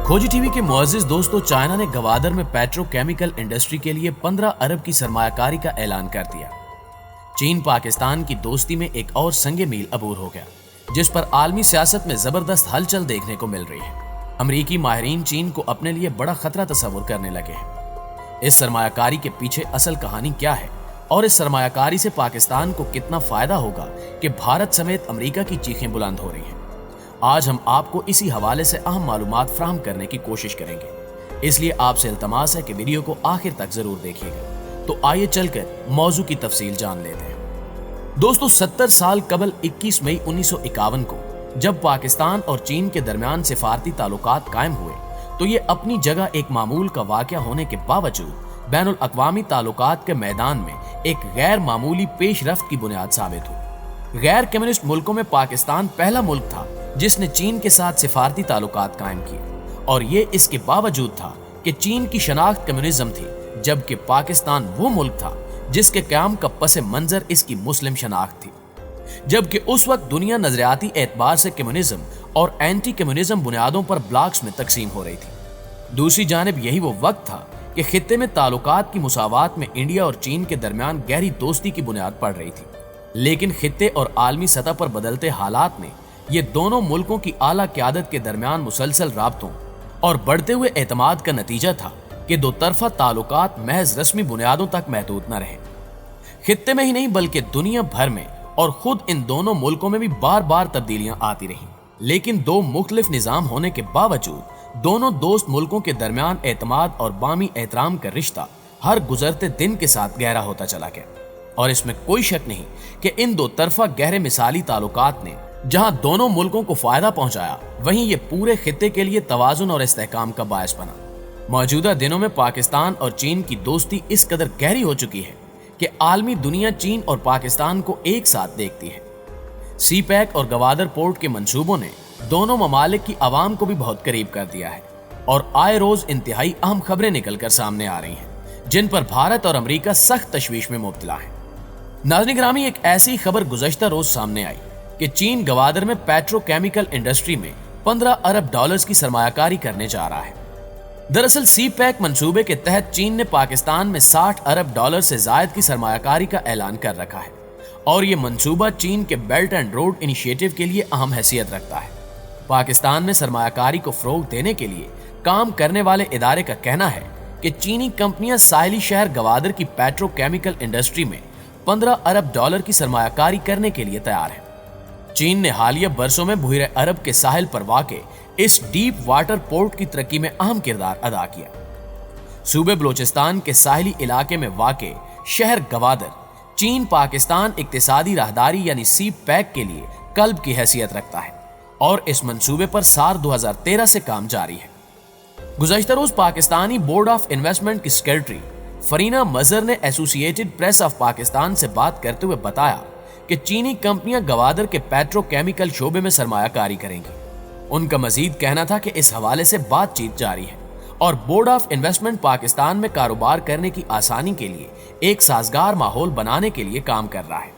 खोजी टीवी के मुअज़्ज़िज़ दोस्तों, चाइना ने गवादर में पेट्रोकेमिकल इंडस्ट्री के लिए 15 अरब की सरमायाकारी का ऐलान कर दिया। चीन पाकिस्तान की दोस्ती में एक और संगे मील अबूर हो गया, जिस पर आलमी सियासत में जबरदस्त हलचल देखने को मिल रही है। अमरीकी माहिरीन चीन को अपने लिए बड़ा खतरा तस्वुर करने लगे हैं। इस सरमायाकारी के पीछे असल कहानी क्या है और इस सरमायाकारी से पाकिस्तान को कितना फायदा होगा कि भारत समेत अमरीका की चीखें बुलंद हो रही हैं। आज हम आपको इसी हवाले से अहम मालूमात फ्राहम करने की कोशिश करेंगे, इसलिए आपसे इल्तमास है कि वीडियो को आखिर तक जरूर देखिएगा। तो आइए चलकर मौजू की तफसील जान लेते हैं। दोस्तों, 70 साल कबल 21 मई 1951 को जब पाकिस्तान और चीन के दरमियान सिफारती ताल्लुकात कायम हुए, तो ये अपनी जगह एक मामूल का वाक़या होने के बावजूद बैनुल अक़वामी ताल्लुकात के मैदान में एक गैर मामूली पेशरफ्त की बुनियाद साबित हुई। गैर कम्युनिस्ट मुल्कों में पाकिस्तान पहला मुल्क था जिसने चीन के साथ सिफारती ताल्लुकात कायम किए, और ये इसके बावजूद था कि चीन की शनाख्त कम्युनिज्म थी, जबकि पाकिस्तान वो मुल्क था जिसके क़याम का पस मंजर इसकी मुस्लिम शनाख्त थी। जबकि उस वक्त दुनिया नजरियाती एतबार से कम्युनिज्म और एंटी कम्युनिज्म बुनियादों पर ब्लॉक्स में तकसीम हो रही थी। दूसरी जानिब यही वो वक्त था कि खित्ते में ताल्लुकात की मुसावात में इंडिया और चीन के दरमियान गहरी दोस्ती की बुनियाद पड़ रही थी। लेकिन खित्ते और आलमी सतह पर बदलते हालात ने ये दोनों मुल्कों की आला क़यादत के दरमियान मुसलसल राब्तों और बढ़ते हुए एतमाद का नतीजा था कि दो तरफा ताल्लुकात महज रस्मी बुनियादों तक महदूद न रहे। खित्ते में ही नहीं बल्कि दुनिया भर में और खुद इन दोनों मुल्कों में भी बार बार तब्दीलियां आती रहीं। लेकिन दो मुख्तलिफ निज़ाम होने के बावजूद दोनों दोस्त मुल्कों के दरमियान एतमाद और बामी एहतराम का रिश्ता हर गुजरते दिन के साथ गहरा होता चला गया। और इसमें कोई शक नहीं कि इन दो तरफा गहरे मिसाली ताल्लुकात ने जहां दोनों मुल्कों को फायदा पहुंचाया, वहीं ये पूरे खित्ते के लिए तवाजुन और इस्तेहकाम का बायस बना। मौजूदा दिनों में पाकिस्तान और चीन की दोस्ती इस कदर गहरी हो चुकी है कि आलमी दुनिया चीन और पाकिस्तान को एक साथ देखती है। सी पैक और गवादर पोर्ट के मंसूबों ने दोनों ममालिक की आवाम को भी बहुत करीब कर दिया है, और आए रोज इंतहाई अहम खबरें निकलकर सामने आ रही हैं, जिन पर भारत और अमरीका सख्त तशवीश में मुब्तला है। नाज़रीन गिरामी, एक ऐसी खबर गुज़श्ता रोज सामने आई कि चीन गवादर में पेट्रोकेमिकल इंडस्ट्री में 15 अरब डॉलर्स की सरमायाकारी करने जा रहा है। दरअसल सी पैक मंसूबे के तहत चीन ने पाकिस्तान में 60 अरब डॉलर से जायद की सरमायाकारी का ऐलान कर रखा है, और ये मंसूबा चीन के बेल्ट एंड रोड इनिशिएटिव के लिए अहम हैसियत रखता है। पाकिस्तान में सरमायाकारी को फरोग देने के लिए काम करने वाले इदारे का कहना है कि चीनी कंपनियां साहिली शहर गवादर की पेट्रोकेमिकल इंडस्ट्री में 15 अरब डॉलर की सरमायाकारी करने के लिए तैयार है। चीन ने हालिया बरसों में बहरे अरब के साहिल पर वाक़े इस डीप वाटर पोर्ट की तरक्की में अहम किरदार अदा किया। सूबे बलोचिस्तान के साहिली इलाके में वाक़े शहर गवादर चीन पाकिस्तान इक्तिसादी राहदारी यानी सी पैक के लिए कल्ब की हैसियत रखता है, और इस मंसूबे पर साल 2013 से काम जारी है। गुज़श्ता रोज पाकिस्तानी बोर्ड ऑफ इन्वेस्टमेंट की सेक्रेटरी फरीना मजहर ने एसोसिएटेड प्रेस ऑफ पाकिस्तान से बात करते हुए बताया कि चीनी कंपनियां गवादर के पेट्रोकेमिकल शोबे में सरमायाकारी करेंगी। उनका मजीद कहना था कि इस हवाले से बातचीत जारी है, और बोर्ड ऑफ इन्वेस्टमेंट पाकिस्तान में कारोबार करने की आसानी के लिए एक साजगार माहौल बनाने के लिए काम कर रहा है।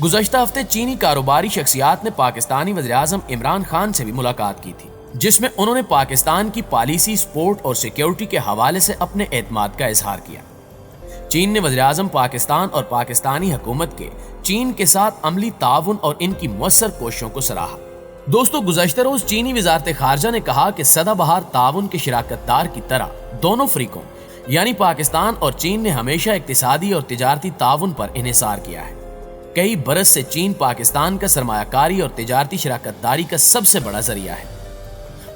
गुज़श्ता हफ्ते चीनी कारोबारी शख्सियात ने पाकिस्तानी वज़ीर-ए-आज़म इमरान खान से भी मुलाकात की थी, जिसमें उन्होंने पाकिस्तान की पॉलिसी, सपोर्ट और सिक्योरिटी के हवाले से अपने एतमाद का इजहार किया। चीन ने वज़ीर-ए-आज़म पाकिस्तान और पाकिस्तानी हुकूमत के चीन के साथ अमली ताउन और इनकी मुअस्सर कोशिशों को सराहा। दोस्तों, गुज़श्ता रोज चीनी वज़ारत ख़ारजा ने कहा कि सदाबहार ताउन के शिराकतदार की तरह दोनों फरीकों यानी पाकिस्तान और चीन ने हमेशा इक्तिसादी और तिजारती ताउन पर इन्हिसार किया है। कई बरस से चीन पाकिस्तान का सरमायाकारी और तिजारती शिराकतदारी का सबसे बड़ा जरिया है।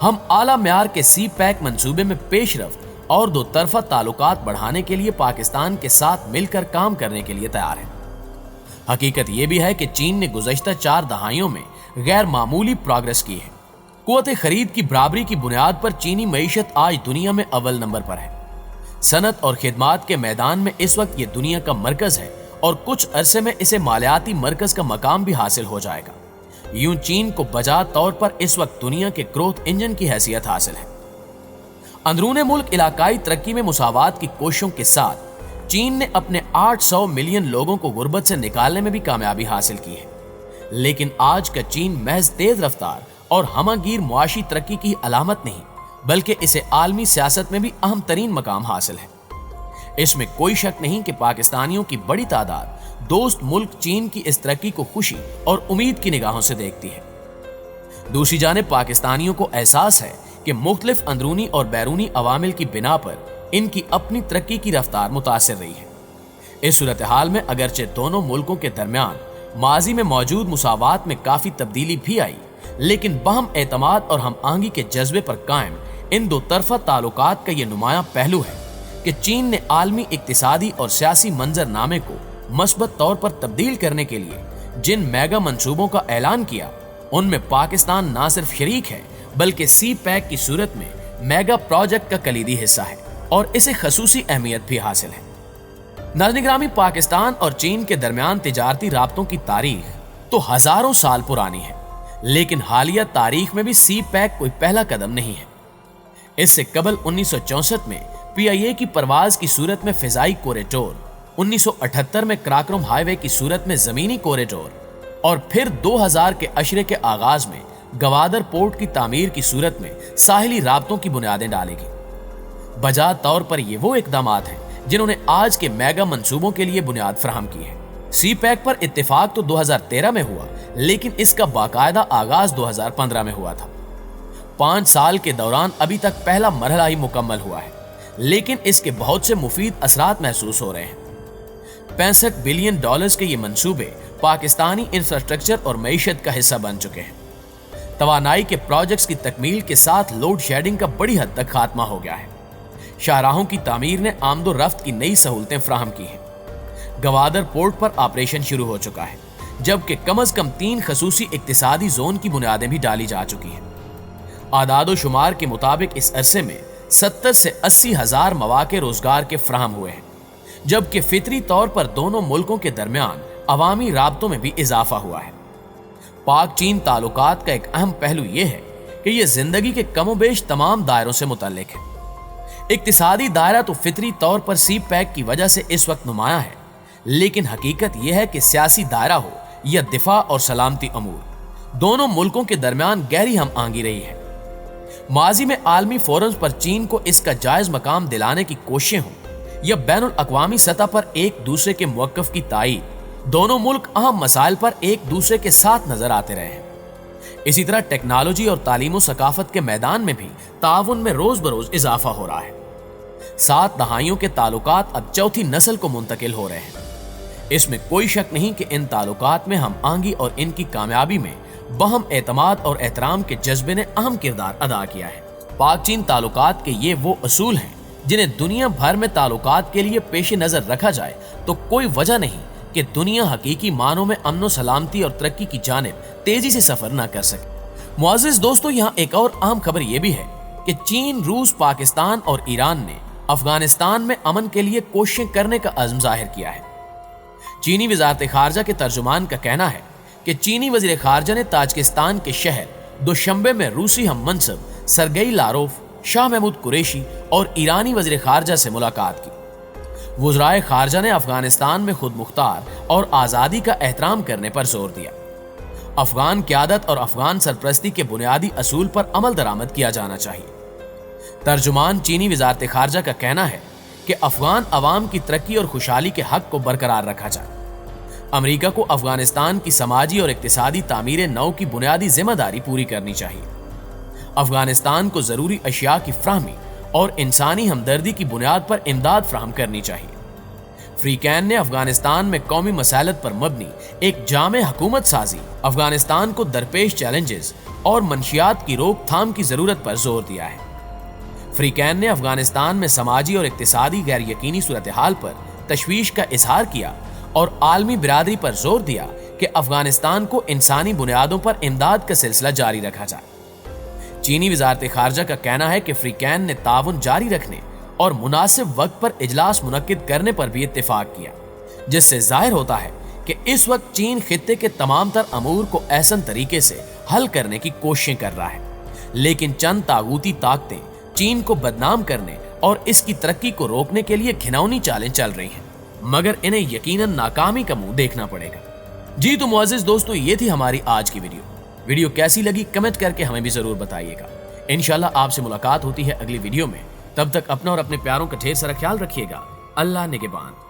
हम आला म्यार के सी पैक मंसूबे में पेशरफ्त और दो तरफा ताल्लुकात बढ़ाने के लिए पाकिस्तान के साथ मिलकर काम करने के लिए तैयार हैं। हकीकत यह भी है कि चीन ने गुज़श्ता 4 दहाइयों में गैर मामूली प्रोग्रेस की है। कुव्वत खरीद की बराबरी की बुनियाद पर चीनी मईशत आज दुनिया में अव्वल नंबर पर है। सनत और खिदमात के मैदान में इस वक्त ये दुनिया का मरकज है, और कुछ अरसे में इसे मालियाती मरकज का मकाम भी हासिल हो जाएगा। यूं चीन को बजा तौर पर इस वक्त दुनिया के ग्रोथ इंजन की हैसियत हासिल है। अंदरूने मुल्क इलाकाई तरक्की में मुसावात की कोशिशों के साथ चीन ने अपने 800 मिलियन लोगों को गुर्बत से निकालने में भी कामयाबी हासिल की है। लेकिन आज का चीन महज तेज रफ्तार और हमागीर मुआशी तरक्की की अलामत नहीं बल्कि इसे आलमी सियासत में भी अहम तरीन मकाम हासिल है। इसमें कोई शक नहीं कि पाकिस्तानियों की बड़ी तादाद दोस्त मुल्क चीन की इस तरक्की को खुशी और उम्मीद की निगाहों से देखती है। दूसरी जानिब पाकिस्तानियों को एहसास है कि मुख्तलिफ अंदरूनी और बैरूनी अवामिल की बिना पर इनकी अपनी तरक्की की रफ्तार मुतासिर रही है। इस सूरत हाल में अगरचे दोनों मुल्कों के दरमियान माजी में मौजूद मुसावात में काफी तब्दीली भी आई, लेकिन बहम एतमाद और हम आहंगी के जज्बे पर कायम इन दो तरफा ताल्लुकात का ये नुमायां पहलू है कि चीन ने आलमी इक्तिसादी और सियासी मंजरनामे को मस्बत तौर पर तब्दील करने के लिए जिन मेगा मंसूबों का ऐलान किया, उनमें पाकिस्तान न सिर्फ शरीक है बल्कि सी पैक की सूरत में मेगा प्रोजेक्ट का कलीदी हिस्सा है और इसे खसूसी अहमियत भी हासिल है। नाज़रीन, पाकिस्तान और चीन के दरमियान तिजारती राब्तों की तारीख तो हजारों साल पुरानी है, लेकिन हालिया तारीख में भी सी पैक कोई पहला कदम नहीं है। इससे कबल 1964 में PIA की परवाज की सूरत में फिजाई कॉरिडोर, 1978 में कराकोरम हाईवे की सूरत में जमीनी कॉरिडोर और फिर 2000 के अशरे के आगाज में गवादर पोर्ट की तामीर की सूरत में साहिली राब्तों की बुनियादें डालेगी। बजा तौर पर ये वो इकदामात हैं जिन्होंने आज के मेगा मंसूबों के लिए बुनियाद फराहम की है। सी पैक पर इत्तेफाक तो 2013 में हुआ, लेकिन इसका बाकायदा आगाज 2015 में हुआ था। 5 साल के दौरान अभी तक पहला मरहला ही मुकम्मल हुआ है, लेकिन इसके बहुत से मुफीद असरात महसूस हो रहे हैं। $65 बिलियन के ये मंसूबे पाकिस्तानी इंफ्रास्ट्रक्चर और मईशत का हिस्सा बन चुके हैं। तवानाई के प्रोजेक्ट्स की तकमील के साथ लोड शेडिंग का बड़ी हद तक खात्मा हो गया है। शाहराहों की तामीर ने आमदो रफ्त की नई सहूलतें फ्राहम की हैं। गवादर पोर्ट पर ऑपरेशन शुरू हो चुका है, जबकि कम से कम 3 खसूसी इक्तिसादी जोन की बुनियादें भी डाली जा चुकी हैं। आदादो शुमार के मुताबिक इस अरसे में 70 से 80 हजार मौके रोजगार के फ्राहम हुए हैं, जबकि फितरी तौर पर दोनों मुल्कों के दरमियान अवामी राब्तों में भी इजाफा हुआ है। पाक चीन ताल्लुकात का एक अहम पहलू यह है कि यह जिंदगी के कमोबेश तमाम दायरों से मुतल्लिक है। इक्तिसादी दायरा तो फितरी तौर पर सी पैक की वजह से इस वक्त नुमाया है, लेकिन हकीकत यह है कि सियासी दायरा हो या दिफा और सलामती अमूर, दोनों मुल्कों के दरमियान गहरी हम आहंगी रही है। माजी में आलमी फोरम्स पर चीन को इसका जायज मकाम दिलाने की कोशिशें हों या बैनुल अक़वामी सतह पर एक दूसरे के मौक़िफ़ की तायीद, दोनों मुल्क अहम मसाइल पर एक दूसरे के साथ नजर आते रहे हैं। इसी तरह टेक्नोलॉजी और तालीम और सकाफत के मैदान में भी ताउन में रोज बरोज इजाफा हो रहा है। 7 दहाइयों के ताल्लुकात अब चौथी नस्ल को मुंतकिल हो रहे हैं। इसमें कोई शक नहीं कि इन ताल्लुकात में हम आहंगी और इनकी कामयाबी में बहम एतमाद और एहतराम के जज्बे ने अहम किरदार अदा किया है। पाक चीन ताल्लुकात के ये वो असूल हैं जिन्हें दुनिया भर में ताल्लुकात के लिए पेश नजर रखा जाए तो कोई वजह नहीं कि दुनिया हकीकी मानों में अमन सलामती और तरक्की की जानिब तेजी से सफर न कर सके। मुअज़्ज़िज़ दोस्तों, यहाँ एक और अहम खबर यह भी है कि चीन, रूस, पाकिस्तान और ईरान ने अफगानिस्तान में अमन के लिए कोशिशें करने का अज़्म जाहिर किया है। चीनी वज़ारत ख़ारजा के तर्जुमान का कहना है कि चीनी वज़ीर ख़ारजा ने ताजिकिस्तान के शहर दुशंबे में रूसी हम मनसब सरगई लारोफ, शाह महमूद कुरैशी और ईरानी वज़ीर ख़ारजा से मुलाकात की। वज़राए ख़ारजा ने अफगानिस्तान में खुद मुख्तार और आज़ादी का एहतराम करने पर जोर दिया। अफगान क़यादत और अफगान सरपरस्ती के बुनियादी असूल पर अमल दरामद किया जाना चाहिए। तर्जुमान चीनी वज़ारत ख़ारजा का कहना है कि अफगान अवाम की तरक्की और खुशहाली के हक को बरकरार रखा जाए। अमेरिका को अफगानिस्तान की समाजी और इक्तिसादी तामीर नौ की बुनियादी जिम्मेदारी पूरी करनी चाहिए। अफगानिस्तान को जरूरी अशिया की फ्राहमी और इंसानी हमदर्दी की बुनियाद पर इमदाद फ्राहम करनी चाहिए। फ्रीकैन ने अफगानिस्तान में कौमी मसालत पर मबनी एक जामे हुकूमत साजी, अफगानिस्तान को दरपेश चैलेंजेस और मंशियात की रोकथाम की जरूरत पर जोर दिया है। फ्रीकैन ने अफगानिस्तान में समाजी और इक्तिसादी गैर यकीनी सूरत हाल पर तशवीश का इजहार किया और आलमी बिरादरी पर जोर दिया कि अफगानिस्तान को इंसानी बुनियादों पर इमदाद का सिलसिला जारी रखा जाए। चीनी वज़ारत ख़ारजा का कहना है कि फ्रीकैन ने ताउन जारी रखने और मुनासिब वक्त पर इजलास मुनक्किद करने पर भी इत्तेफाक किया, जिससे जाहिर होता है कि इस वक्त चीन खित्ते के तमाम तर अमूर को ऐसन तरीके से हल करने की कोशिशें कर रहा है, लेकिन चंद तागूती ताकतें चीन को बदनाम करने और इसकी तरक्की को रोकने के लिए घिनौनी चालें चल रही हैं, मगर इन्हें यकीनन नाकामी का मुंह देखना पड़ेगा। जी तो मुअज़्ज़िज़ दोस्तों, ये थी हमारी आज की वीडियो कैसी लगी कमेंट करके हमें भी जरूर बताइएगा। इंशाल्लाह आपसे मुलाकात होती है अगली वीडियो में। तब तक अपना और अपने प्यारों का ढेर सारा ख्याल रखिएगा। अल्लाह निगहबान।